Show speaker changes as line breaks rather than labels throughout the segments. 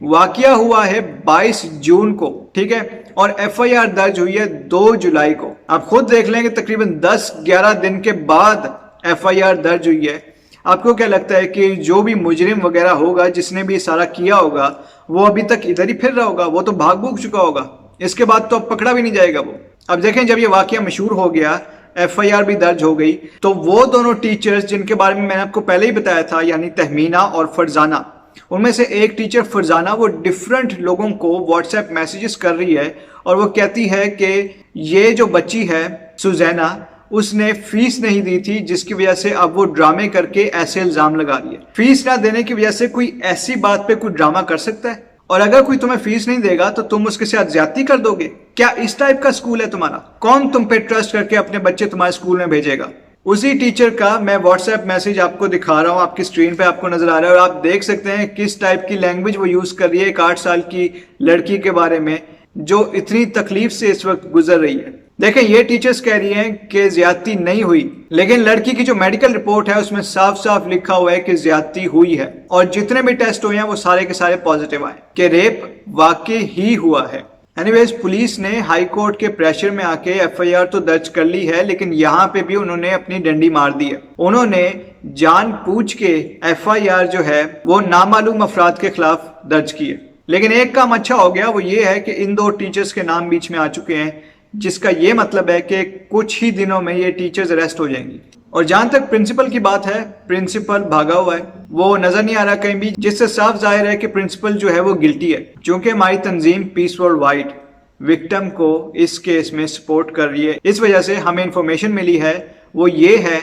واقعہ ہوا ہے 22 جون کو، ٹھیک ہے، اور ایف آئی آر درج ہوئی ہے 2 جولائی کو۔ آپ خود دیکھ لیں کہ تقریباً 10-11 دن کے بعد ایف آئی آر درج ہوئی ہے۔ آپ کو کیا لگتا ہے کہ جو بھی مجرم وغیرہ ہوگا، جس نے بھی سارا کیا ہوگا، وہ ابھی تک ادھر ہی پھر رہا ہوگا؟ وہ تو بھاگ بھوگ چکا ہوگا، اس کے بعد تو اب پکڑا بھی نہیں جائے گا وہ۔ اب دیکھیں، جب یہ واقعہ مشہور ہو گیا، ایف آئی آر بھی درج ہو گئی، تو وہ دونوں ٹیچرز جن کے بارے میں نے آپ کو پہلے ہی بتایا تھا، یعنی تہمینہ اور فرزانہ، ان میں سے ایک ٹیچر فرزانہ وہ ڈیفرنٹ لوگوں کو واٹس ایپ میسیجز کر رہی ہے اور وہ کہتی ہے کہ یہ جو بچی ہے سوزینہ، اس نے فیس نہیں دی تھی، جس کی وجہ سے اب وہ ڈرامے کر کے ایسے الزام لگا رہی ہے۔ فیس نہ دینے کی وجہ سے کوئی ایسی بات پہ کوئی ڈرامہ کر سکتا ہے؟ اور اگر کوئی تمہیں فیس نہیں دے گا تو تم اس کے ساتھ زیادتی کر دو گے؟ کیا اس ٹائپ کا اسکول ہے تمہارا؟ کون تم پہ ٹرسٹ کر کے اپنے بچے تمہارے اسکول میں بھیجے گا؟ اسی ٹیچر کا میں واٹس ایپ میسج آپ کو دکھا رہا ہوں، آپ کی اسکرین پہ آپ کو نظر آ رہا ہے، اور آپ دیکھ سکتے ہیں کس ٹائپ کی لینگویج وہ یوز کر رہی ہے ایک 8 سال کی لڑکی کے بارے میں جو اتنی تکلیف سے اس وقت گزر رہی ہے۔ دیکھیں، یہ ٹیچرز کہہ رہی ہیں کہ زیادتی نہیں ہوئی، لیکن لڑکی کی جو میڈیکل رپورٹ ہے اس میں صاف صاف لکھا ہوا ہے کہ زیادتی ہوئی ہے، اور جتنے بھی ٹیسٹ ہوئے ہیں وہ سارے کے سارے پازیٹیو آئے کہ ریپ واقع ہی ہوا ہے۔ اینیویز، پولیس نے ہائی کورٹ کے پریشر میں آ کے ایف آئی آر تو درج کر لی ہے، لیکن یہاں پہ بھی انہوں نے اپنی ڈنڈی مار دی ہے۔ انہوں نے جان بوجھ کے ایف آئی آر جو ہے وہ نامعلوم افراد کے خلاف درج کی ہے۔ لیکن ایک کام اچھا ہو گیا، وہ یہ ہے کہ ان 2 ٹیچرز کے نام بیچ میں آ چکے ہیں، جس کا یہ مطلب ہے کہ کچھ ہی دنوں میں یہ ٹیچرز اریسٹ ہو جائیں گی۔ اور جہاں تک پرنسپل کی بات ہے، پرنسپل بھاگا ہوا ہے، وہ نظر نہیں آ رہا کہیں بھی، جس سے صاف ظاہر ہے کہ پرنسپل جو ہے وہ گلٹی ہے، چونکہ ہماری تنظیم پیس ورلڈ وائڈ وکٹم کو اس کیس میں سپورٹ کر رہی ہے۔ اس وجہ سے ہمیں انفارمیشن ملی ہے، وہ یہ ہے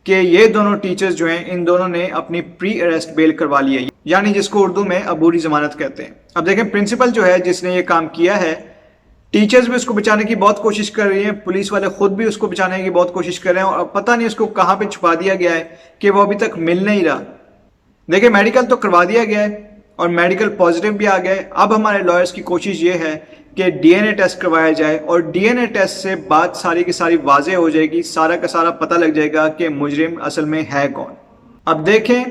کہ یہ دونوں ٹیچرز جو ہیں، ان دونوں نے اپنی پری اریسٹ بیل کروا لی ہے، یعنی جس کو اردو میں عبوری ضمانت کہتے ہیں۔ اب دیکھیں، پرنسپل جو ہے جس نے یہ کام کیا ہے، ٹیچرز بھی اس کو بچانے کی بہت کوشش کر رہی ہیں، پولیس والے خود بھی اس کو بچانے کی بہت کوشش کر رہے ہیں، اور پتہ نہیں اس کو کہاں پہ چھپا دیا گیا ہے کہ وہ ابھی تک مل نہیں رہا۔ دیکھیں، میڈیکل تو کروا دیا گیا ہے اور میڈیکل پازیٹیو بھی آ گئے۔ اب ہمارے لائرز کی کوشش یہ ہے کہ ڈی این اے ٹیسٹ کروایا جائے، اور ڈی این اے ٹیسٹ سے بات ساری کی ساری واضح ہو جائے گی، سارا کا سارا پتہ لگ جائے گا کہ مجرم اصل میں ہے کون۔ اب دیکھیں،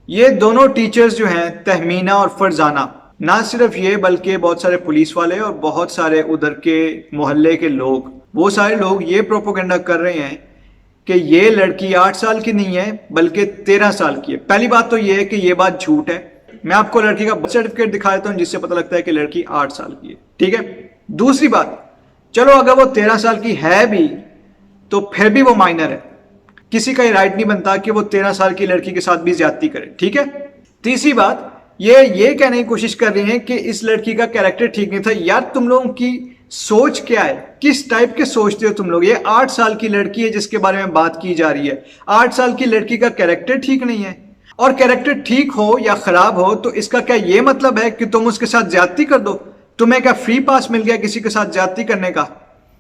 یہ دونوں ٹیچرز جو ہیں، تہمینہ اور فرزانہ، نہ صرف یہ بلکہ بہت سارے پولیس والے اور بہت سارے ادھر کے محلے کے لوگ، وہ سارے لوگ یہ پروپیگنڈا کر رہے ہیں کہ یہ لڑکی 8 سال کی نہیں ہے بلکہ 13 سال کی ہے۔ پہلی بات تو یہ ہے کہ یہ بات جھوٹ ہے۔ میں آپ کو لڑکی کا برتھ سرٹیفکیٹ دکھا دیتا ہوں، جس سے پتہ لگتا ہے کہ لڑکی 8 سال کی ہے، ٹھیک ہے۔ دوسری بات، چلو اگر وہ 13 سال کی ہے بھی تو پھر بھی وہ مائنر ہے، کسی کا یہ رائٹ نہیں بنتا کہ وہ 13 سال کی لڑکی کے ساتھ بھی زیادتی کرے، ٹھیک ہے۔ تیسری بات، یہ کہنے کی کوشش کر رہی ہیں کہ اس لڑکی کا کیریکٹر ٹھیک نہیں تھا۔ یار، تم لوگوں کی سوچ کیا ہے؟ کس ٹائپ کے سوچتے ہو تم لوگ؟ یہ 8 سال کی لڑکی ہے جس کے بارے میں بات کی جا رہی ہے۔ 8 سال کی لڑکی کا کیریکٹر ٹھیک نہیں ہے، اور کیریکٹر ٹھیک ہو یا خراب ہو تو اس کا کیا یہ مطلب ہے کہ تم اس کے ساتھ زیادتی کر دو؟ تمہیں کیا فری پاس مل گیا کسی کے ساتھ زیادتی کرنے کا؟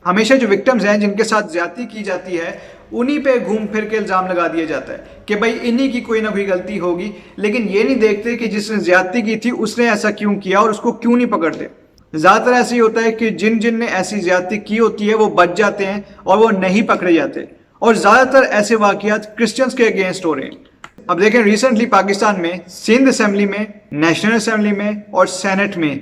ہمیشہ جو وکٹمز ہیں، جن کے ساتھ زیادتی کی جاتی ہے، انہی پہ گھوم پھر کے الزام لگا دیا جاتا ہے کہ بھائی انہی کی کوئی نہ کوئی غلطی ہوگی، لیکن یہ نہیں دیکھتے کہ جس نے زیادتی کی تھی اس نے ایسا کیوں کیا اور اس کو کیوں نہیں پکڑتے۔ زیادہ تر ایسے ہی ہوتا ہے کہ جن نے ایسی زیادتی کی ہوتی ہے وہ بچ جاتے ہیں اور وہ نہیں پکڑے جاتے، اور زیادہ تر ایسے واقعات کرسچنز کے اگینسٹ ہو رہے ہیں۔ اب دیکھیں، ریسنٹلی پاکستان میں سندھ اسمبلی میں، نیشنل اسمبلی میں اور سینٹ میں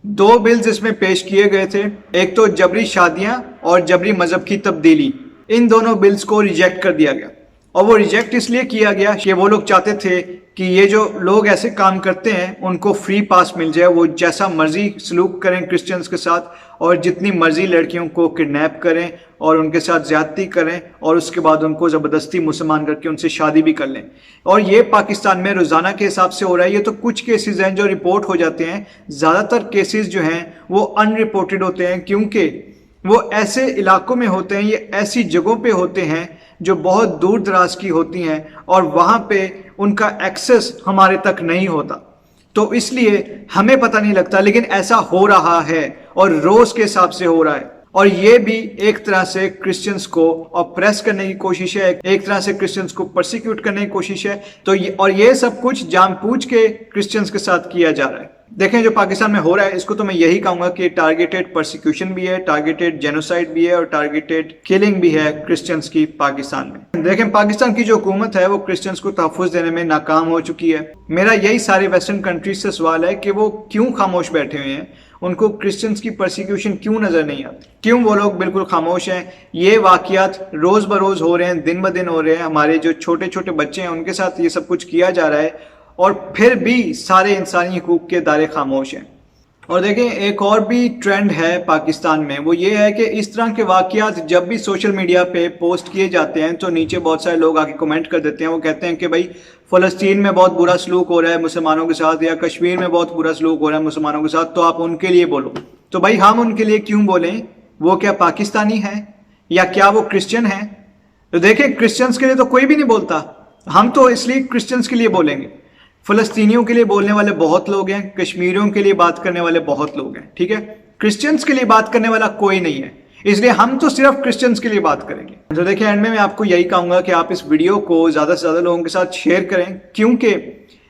2 بلز اس میں پیش کیے گئے تھے۔ ایک تو جبری شادیاں اور جبری مذہب کی تبدیلی، ان دونوں بلز کو ریجیکٹ کر دیا گیا، اور وہ ریجیکٹ اس لیے کیا گیا کہ وہ لوگ چاہتے تھے کہ یہ جو لوگ ایسے کام کرتے ہیں ان کو فری پاس مل جائے، وہ جیسا مرضی سلوک کریں کرسچنز کے ساتھ، اور جتنی مرضی لڑکیوں کو کڈنیپ کریں اور ان کے ساتھ زیادتی کریں، اور اس کے بعد ان کو زبردستی مسلمان کر کے ان سے شادی بھی کر لیں۔ اور یہ پاکستان میں روزانہ کے حساب سے ہو رہا ہے۔ یہ تو کچھ کیسز ہیں جو رپورٹ ہو جاتے ہیں، زیادہ تر کیسز جو ہیں وہ ان رپورٹڈ ہوتے ہیں، کیونکہ وہ ایسے علاقوں میں ہوتے ہیں، یہ ایسی جگہوں پہ ہوتے ہیں جو بہت دور دراز کی ہوتی ہیں، اور وہاں پہ ان کا ایکسس ہمارے تک نہیں ہوتا، تو اس لیے ہمیں پتہ نہیں لگتا، لیکن ایسا ہو رہا ہے اور روز کے حساب سے ہو رہا ہے۔ اور یہ بھی ایک طرح سے کرسچنز کو اپریس کرنے کی کوشش ہے، ایک طرح سے کرسچنز کو پرسیکیوٹ کرنے کی کوشش ہے، اور یہ سب کچھ جان بوجھ کے کرسچنز کے ساتھ کیا جا رہا ہے۔ دیکھیں جو پاکستان میں ہو رہا ہے اس کو تو میں یہی کہوں گا کہ ٹارگیٹڈ پرسیکیوشن بھی ہے, ٹارگیٹڈ جینوسائڈ بھی ہے اور ٹارگیٹڈ کلنگ بھی ہے کرسچنس کی پاکستان میں. دیکھیں پاکستان کی جو حکومت ہے وہ کرسچنس کو تحفظ دینے میں ناکام ہو چکی ہے. میرا یہی سارے ویسٹرن کنٹریز سے سوال ہے کہ وہ کیوں خاموش بیٹھے ہوئے ہیں, ان کو کرسچنس کی پرسیکیوشن کیوں نظر نہیں آتی, کیوں وہ لوگ بالکل خاموش ہیں. یہ واقعات روز بروز ہو رہے ہیں, دن بہ دن ہو رہے ہیں, ہمارے جو چھوٹے چھوٹے بچے ہیں ان کے ساتھ یہ سب کچھ کیا جا رہا ہے اور پھر بھی سارے انسانی حقوق کے ادارے خاموش ہیں. اور دیکھیں ایک اور بھی ٹرینڈ ہے پاکستان میں, وہ یہ ہے کہ اس طرح کے واقعات جب بھی سوشل میڈیا پہ پوسٹ کیے جاتے ہیں تو نیچے بہت سارے لوگ آ کے کمنٹ کر دیتے ہیں. وہ کہتے ہیں کہ بھائی فلسطین میں بہت برا سلوک ہو رہا ہے مسلمانوں کے ساتھ, یا کشمیر میں بہت برا سلوک ہو رہا ہے مسلمانوں کے ساتھ, تو آپ ان کے لیے بولو. تو بھائی ہم ان کے لیے کیوں بولیں؟ وہ کیا پاکستانی ہیں یا کیا وہ کرسچن ہیں؟ تو دیکھیں کرسچنس کے لیے تو کوئی بھی نہیں بولتا, ہم تو اس لیے کرسچنس کے لیے بولیں گے. فلسطینیوں کے لیے بولنے والے بہت لوگ ہیں, کشمیریوں کے لیے بات کرنے والے بہت لوگ ہیں, ٹھیک ہے. کرسچنس کے لیے بات کرنے والا کوئی نہیں ہے, اس لیے ہم تو صرف کرسچنس کے لیے بات کریں گے. تو دیکھیں اینڈ میں آپ کو یہی کہوں گا کہ آپ اس ویڈیو کو زیادہ سے زیادہ لوگوں کے ساتھ شیئر کریں, کیونکہ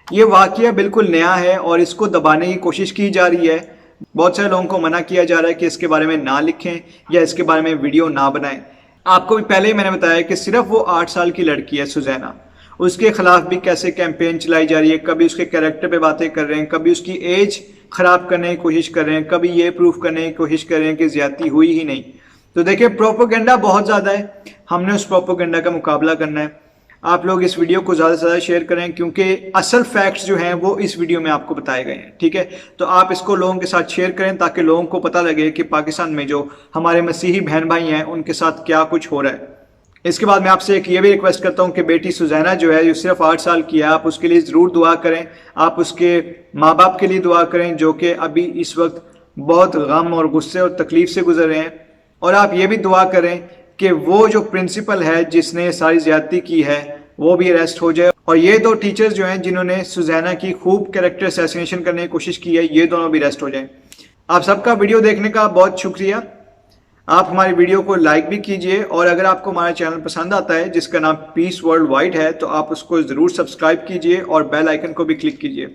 یہ واقعہ بالکل نیا ہے اور اس کو دبانے کی کوشش کی جا رہی ہے. بہت سارے لوگوں کو منع کیا جا رہا ہے کہ اس کے بارے میں نہ لکھیں یا اس کے بارے میں ویڈیو نہ بنائیں. آپ کو بھی پہلے ہی میں نے بتایا کہ صرف وہ 8 سال کی لڑکی ہے سوزینہ, اس کے خلاف بھی کیسے کیمپین چلائی جا رہی ہے. کبھی اس کے کیریکٹر پہ باتیں کر رہے ہیں, کبھی اس کی ایج خراب کرنے کی کوشش کر رہے ہیں, کبھی یہ پروف کرنے کی کوشش کر رہے ہیں کہ زیادتی ہوئی ہی نہیں. تو دیکھیں پروپیگنڈا بہت زیادہ ہے, ہم نے اس پروپیگنڈا کا مقابلہ کرنا ہے. آپ لوگ اس ویڈیو کو زیادہ سے زیادہ شیئر کریں, کیونکہ اصل فیکٹس جو ہیں وہ اس ویڈیو میں آپ کو بتائے گئے ہیں, ٹھیک ہے. تو آپ اس کو لوگوں کے ساتھ شیئر کریں تاکہ لوگوں کو پتہ لگے کہ پاکستان میں جو ہمارے مسیحی بہن بھائی ہیں ان کے ساتھ کیا کچھ ہو رہا ہے. اس کے بعد میں آپ سے ایک یہ بھی ریکویسٹ کرتا ہوں کہ بیٹی سوزینہ جو ہے جو صرف 8 سال کی ہے, آپ اس کے لیے ضرور دعا کریں. آپ اس کے ماں باپ کے لیے دعا کریں جو کہ ابھی اس وقت بہت غم اور غصے اور تکلیف سے گزر رہے ہیں. اور آپ یہ بھی دعا کریں کہ وہ جو پرنسپل ہے جس نے ساری زیادتی کی ہے وہ بھی اریسٹ ہو جائے, اور یہ 2 ٹیچرز جو ہیں جنہوں نے سوزینہ کی خوب کیریکٹر اسیسینیشن کرنے کی کوشش کی ہے, یہ دونوں بھی اریسٹ ہو جائیں. آپ سب کا ویڈیو دیکھنے کا بہت شکریہ. آپ ہماری ویڈیو کو لائک بھی کیجئے, اور اگر آپ کو ہمارا چینل پسند آتا ہے جس کا نام پیس ورلڈ وائڈ ہے تو آپ اس کو ضرور سبسکرائب کیجئے اور بیل آئیکن کو بھی کلک کیجئے.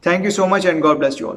Thank you so much and God bless you all.